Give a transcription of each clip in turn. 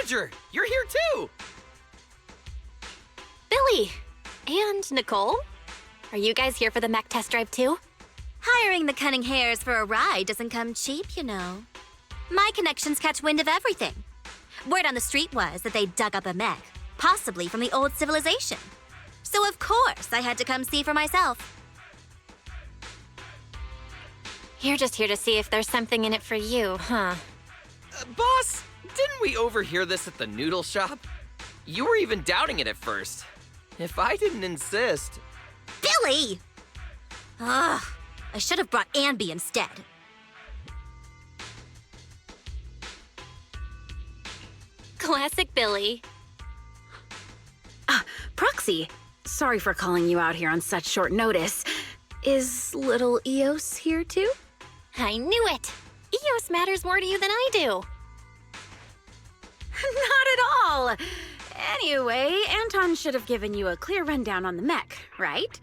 Roger! You're here too! Billy! And Nicole? Are you guys here for the mech test drive too? Hiring the cunning hares for a ride doesn't come cheap, you know. My connections catch wind of everything. Word on the street was that they dug up a mech, possibly from the old civilization. So of course I had to come see for myself. You're just here to see if there's something in it for you, huh? Boss, didn't we overhear this at the noodle shop? You were even doubting it at first. If I didn't insist... Billy! Ugh, I should have brought Anby instead. Classic Billy. Proxy, sorry for calling you out here on such short notice. Is little Eos here too? I knew it! Eos matters more to you than I do. Not at all! Anyway, Anton should have given you a clear rundown on the mech, right?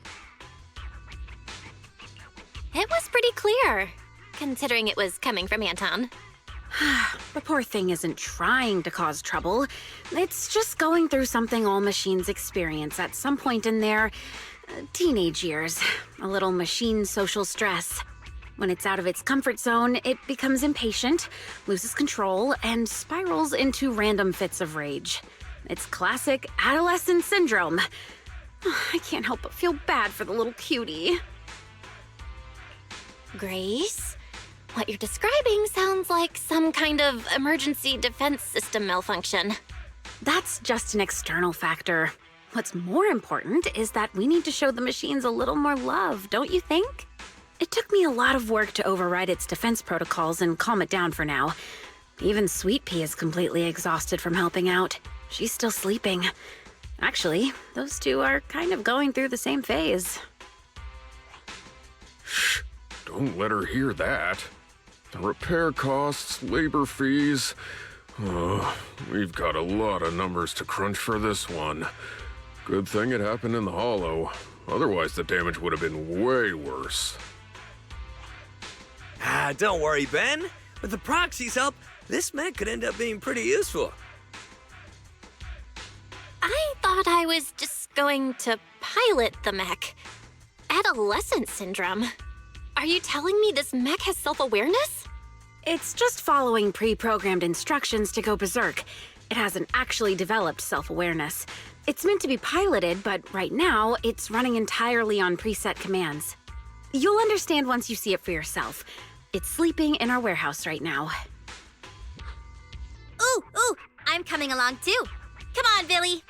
It was pretty clear, considering it was coming from Anton. The poor thing isn't trying to cause trouble. It's just going through something all machines experience at some point in their teenage years. A little machine social stress. When it's out of its comfort zone, it becomes impatient, loses control, and spirals into random fits of rage. It's classic adolescent syndrome. I can't help but feel bad for the little cutie. Grace? What you're describing sounds like some kind of emergency defense system malfunction. That's just an external factor. What's more important is that we need to show the machines a little more love, don't you think? It took me a lot of work to override its defense protocols and calm it down for now. Even Sweet Pea is completely exhausted from helping out. She's still sleeping. Actually, those two are kind of going through the same phase. Shh, don't let her hear that. The repair costs, labor fees. We've got a lot of numbers to crunch for this one. Good thing it happened in the hollow. Otherwise, the damage would have been way worse. Don't worry, Ben. With the proxy's help, this mech could end up being pretty useful. I thought I was just going to pilot the mech. Adolescent syndrome. Are you telling me this mech has self-awareness? It's just following pre-programmed instructions to go berserk. It hasn't actually developed self-awareness. It's meant to be piloted, but right now, it's running entirely on preset commands. You'll understand once you see it for yourself. It's sleeping in our warehouse right now. Ooh, I'm coming along too. Come on, Billy.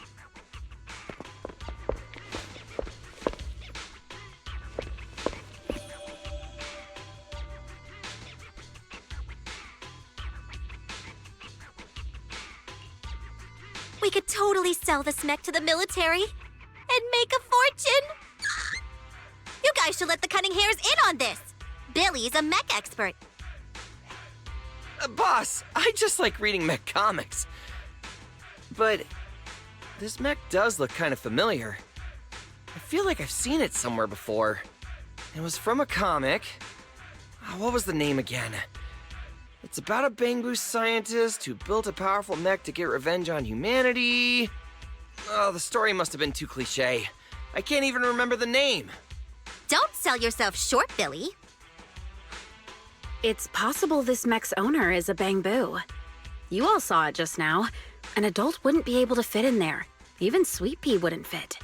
We could totally sell this mech to the military and make a fortune. You guys should let the cunning hares in on this. Billy's a mech expert. Boss, I just like reading mech comics. But this mech does look kind of familiar. I feel like I've seen it somewhere before. It was from a comic. What was the name again? It's about a Bangboo scientist who built a powerful mech to get revenge on humanity. Oh, the story must have been too cliché. I can't even remember the name. Don't sell yourself short, Billy. It's possible this mech's owner is a Bangboo. You all saw it just now. An adult wouldn't be able to fit in there. Even Sweet Pea wouldn't fit.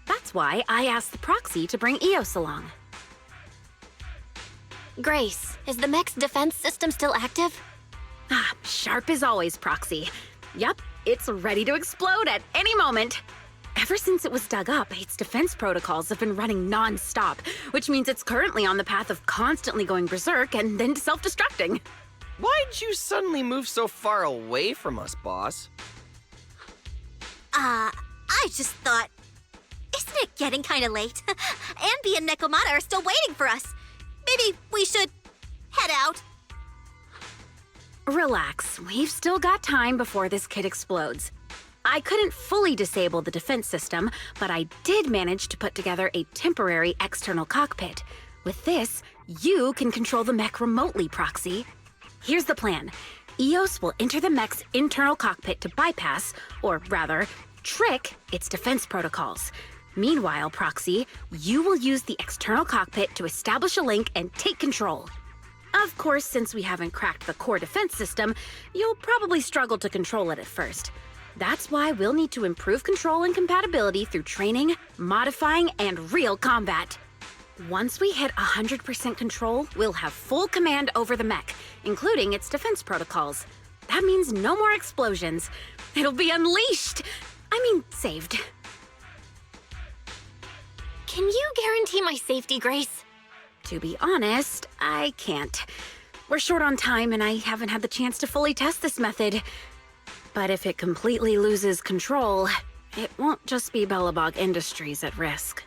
That's why I asked the proxy to bring Eos along. Grace, is the mech's defense system still active? Sharp as always, Proxy. Yup, it's ready to explode at any moment. Ever since it was dug up, its defense protocols have been running non-stop, which means it's currently on the path of constantly going berserk and then self-destructing. Why'd you suddenly move so far away from us, boss? I just thought... Isn't it getting kind of late? Anby and Nekomata are still waiting for us. Maybe we should head out. Relax, we've still got time before this kid explodes. I couldn't fully disable the defense system, but I did manage to put together a temporary external cockpit. With this, you can control the mech remotely, Proxy. Here's the plan. Eos will enter the mech's internal cockpit to bypass, or rather, trick its defense protocols. Meanwhile, Proxy, you will use the external cockpit to establish a link and take control. Of course, since we haven't cracked the core defense system, you'll probably struggle to control it at first. That's why we'll need to improve control and compatibility through training, modifying, and real combat. Once we hit 100% control, we'll have full command over the mech, including its defense protocols. That means no more explosions. It'll be unleashed! Saved. Can you guarantee my safety, Grace? To be honest, I can't. We're short on time and I haven't had the chance to fully test this method. But if it completely loses control, it won't just be Bellabog Industries at risk.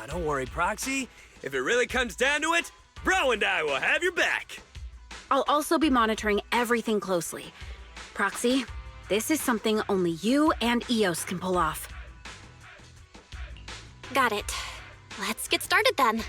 Don't worry, Proxy. If it really comes down to it, Bro and I will have your back. I'll also be monitoring everything closely. Proxy, this is something only you and Eos can pull off. Got it. Let's get started then.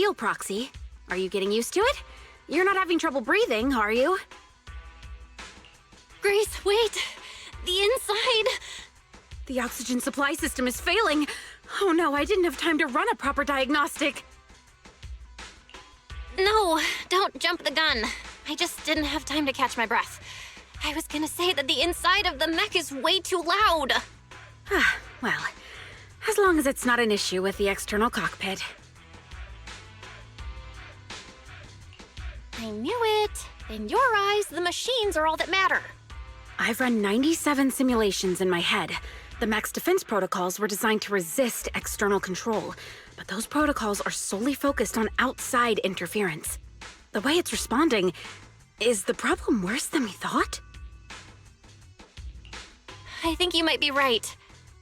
deal, Proxy? Are you getting used to it? You're not having trouble breathing, are you? Grace, wait! The inside! The oxygen supply system is failing. Oh no, I didn't have time to run a proper diagnostic. No, don't jump the gun. I just didn't have time to catch my breath. I was gonna say that the inside of the mech is way too loud. Well, as long as it's not an issue with the external cockpit. I knew it. In your eyes, the machines are all that matter. I've run 97 simulations in my head. The mech's defense protocols were designed to resist external control, but those protocols are solely focused on outside interference. The way it's responding, is the problem worse than we thought? I think you might be right.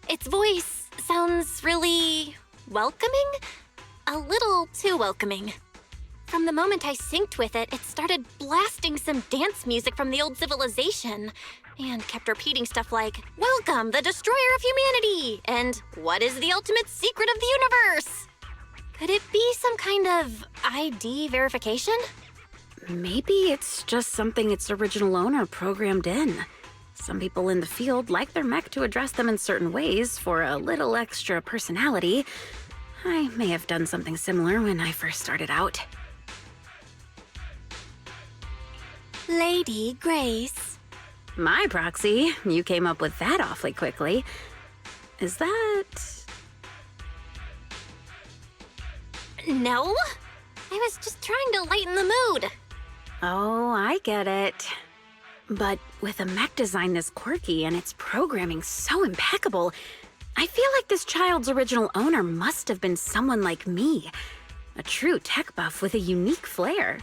Its voice sounds really welcoming? A little too welcoming. From the moment I synced with it, it started blasting some dance music from the old civilization and kept repeating stuff like, "Welcome, the destroyer of humanity!" and "What is the ultimate secret of the universe?" Could it be some kind of ID verification? Maybe it's just something its original owner programmed in. Some people in the field like their mech to address them in certain ways for a little extra personality. I may have done something similar when I first started out. Lady Grace. My Proxy, you came up with that awfully quickly. Is that... No? I was just trying to lighten the mood. Oh, I get it. But with a mech design this quirky and its programming so impeccable, I feel like this child's original owner must have been someone like me. A true tech buff with a unique flair.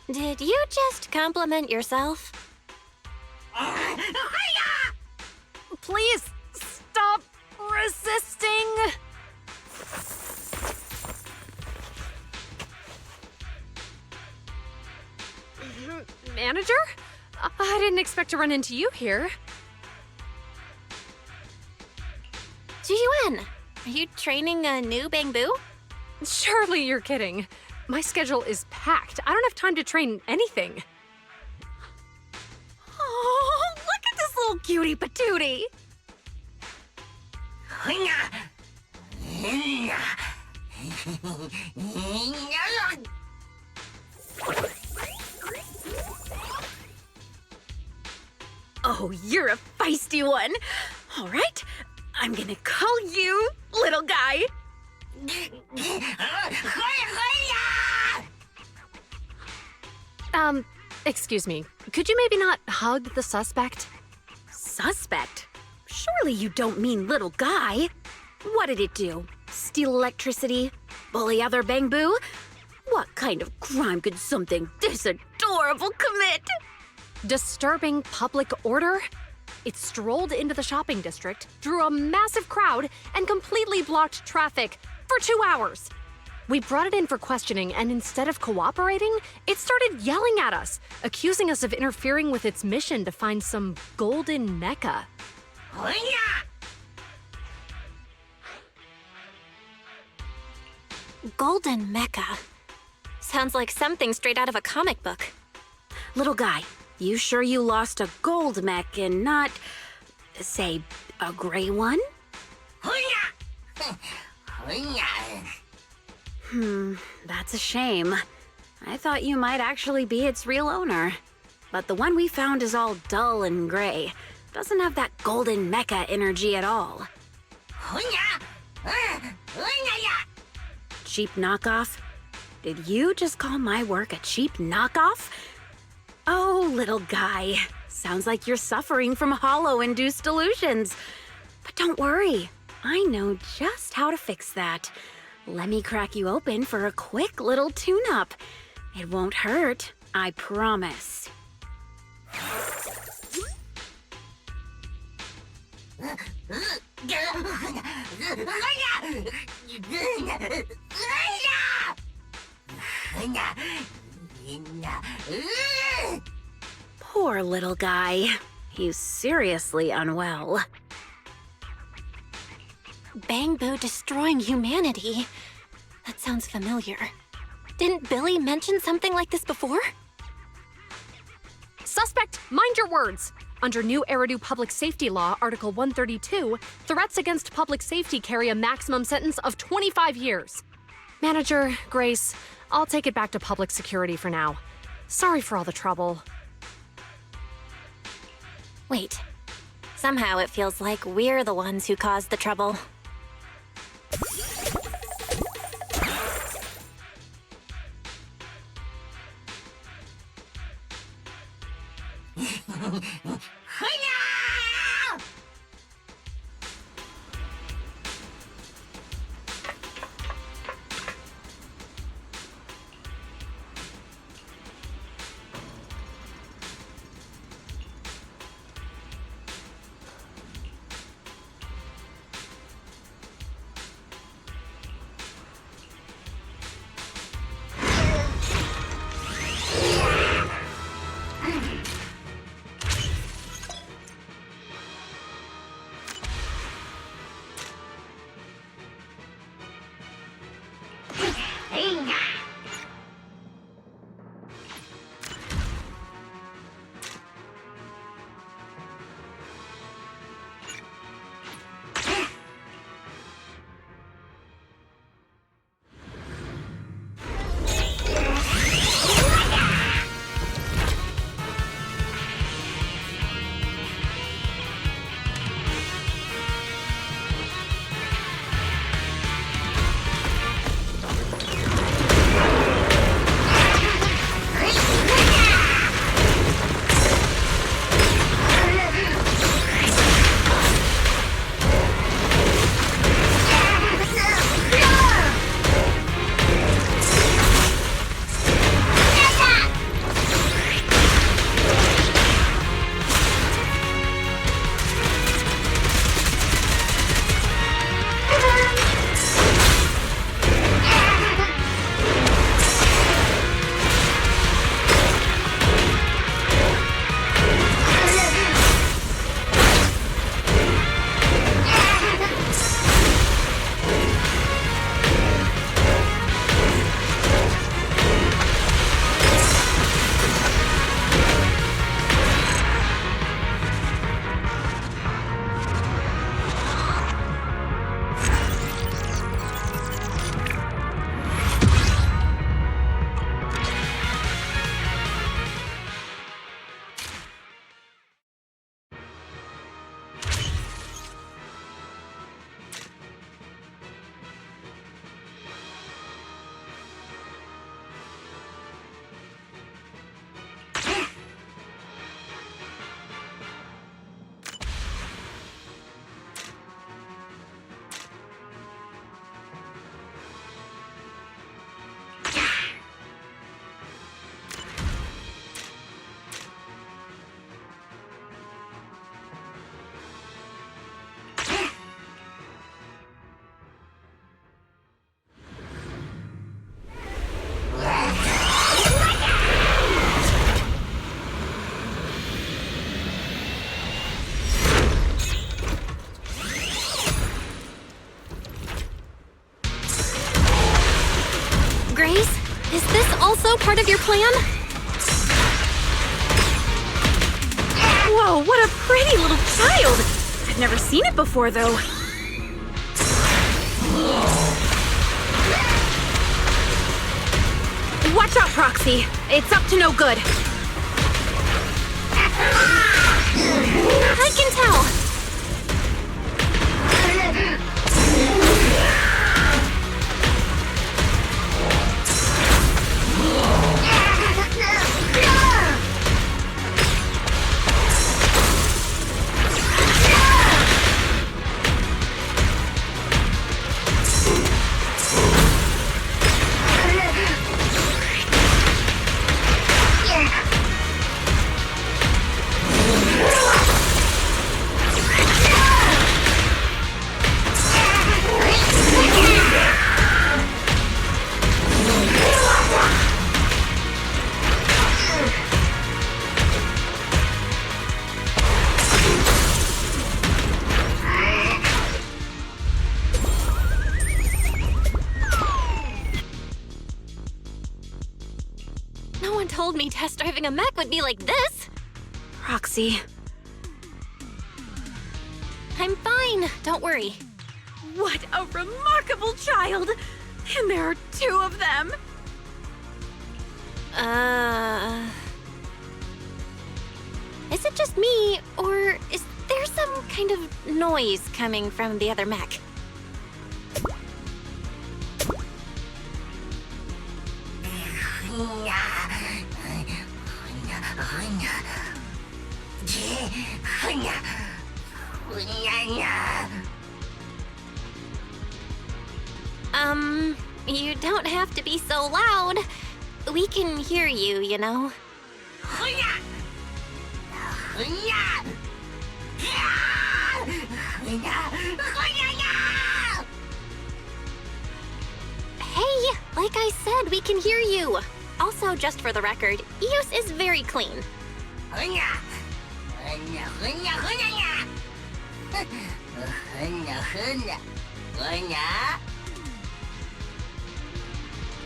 Did you just compliment yourself? Please stop resisting! Manager? I didn't expect to run into you here. Yuan, are you training a new Bangboo? Surely you're kidding. My schedule is packed. I don't have time to train anything. Oh, look at this little cutie patootie! Oh, you're a feisty one. All right, I'm gonna call you little guy. Excuse me. Could you maybe not hug the suspect? Suspect? Surely you don't mean little guy. What did it do? Steal electricity? Bully other Bangboo? What kind of crime could something this adorable commit? Disturbing public order? It strolled into the shopping district, drew a massive crowd, and completely blocked traffic for 2 hours. We brought it in for questioning, and instead of cooperating, it started yelling at us, accusing us of interfering with its mission to find some golden mecha. Golden mecha. Sounds like something straight out of a comic book. Little guy, you sure you lost a gold mech and not, say, a gray one? That's a shame. I thought you might actually be its real owner. But the one we found is all dull and gray. Doesn't have that golden mecha energy at all. Cheap knockoff? Did you just call my work a cheap knockoff? Oh, little guy. Sounds like you're suffering from hollow-induced delusions. But don't worry. I know just how to fix that. Let me crack you open for a quick little tune-up. It won't hurt, I promise. Poor little guy. He's seriously unwell. Bangboo destroying humanity. That sounds familiar. Didn't Billy mention something like this before? Suspect, mind your words! Under new Eridu Public Safety Law, Article 132, threats against public safety carry a maximum sentence of 25 years. Manager, Grace, I'll take it back to public security for now. Sorry for all the trouble. Wait. Somehow it feels like we're the ones who caused the trouble. also part of your plan? Whoa, what a pretty little child! I've never seen it before, though. Watch out, Proxy. It's up to no good. I can tell. one told me test driving a mech would be like this. Roxy, I'm fine, don't worry. what a remarkable child! And there are two of them! Is it just me, or is there some kind of noise coming from the other mech? You don't have to be so loud. We can hear you, you know. Hey, like I said, we can hear you. Also, just for the record, Eos is very clean.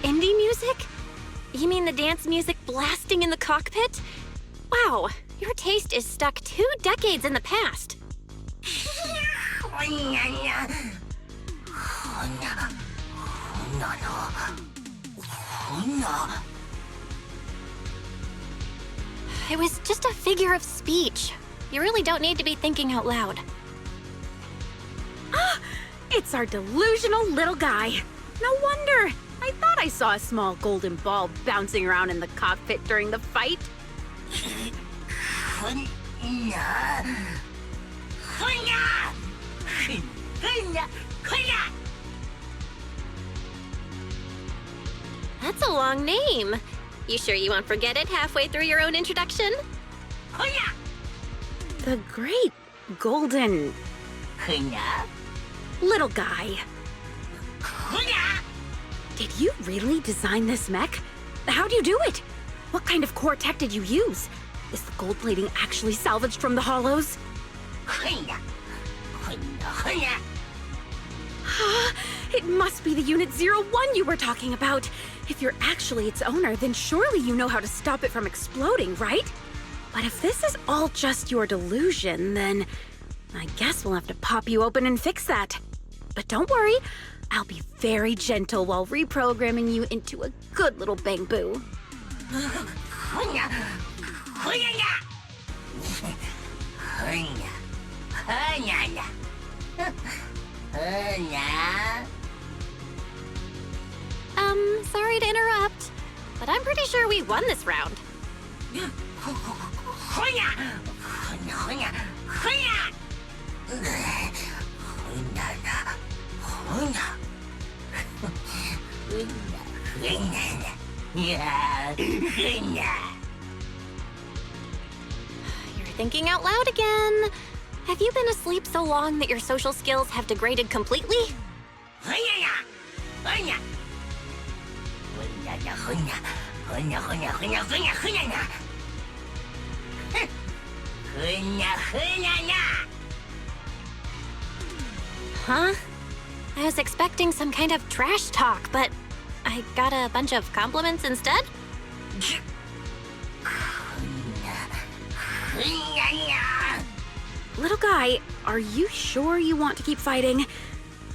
Indie music? You mean the dance music blasting in the cockpit? Wow, your taste is stuck 2 decades in the past. It was just a figure of speech. You really don't need to be thinking out loud. It's our delusional little guy. No wonder. I thought I saw a small golden ball bouncing around in the cockpit during the fight. That's a long name. You sure you won't forget it halfway through your own introduction? The great golden little guy. Did you really design this mech? How'd you do it? What kind of core tech did you use? Is the gold plating actually salvaged from the hollows? It must be the Unit 01 you were talking about. If you're actually its owner, then surely you know how to stop it from exploding, right? But if this is all just your delusion, then I guess we'll have to pop you open and fix that. But don't worry, I'll be very gentle while reprogramming you into a good little Bangboo. Sorry to interrupt, but I'm pretty sure we won this round. You're thinking out loud again. Have you been asleep so long that your social skills have degraded completely? Huh? I was expecting some kind of trash talk, but I got a bunch of compliments instead? Little guy, are you sure you want to keep fighting?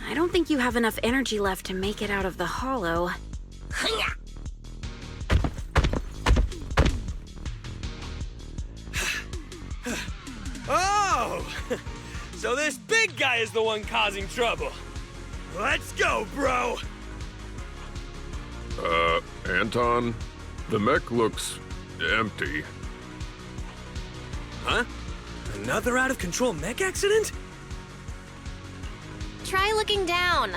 I don't think you have enough energy left to make it out of the hollow. Oh! So this big guy is the one causing trouble. Let's go, bro! Anton, the mech looks empty. Huh? Another out-of-control mech accident? Try looking down.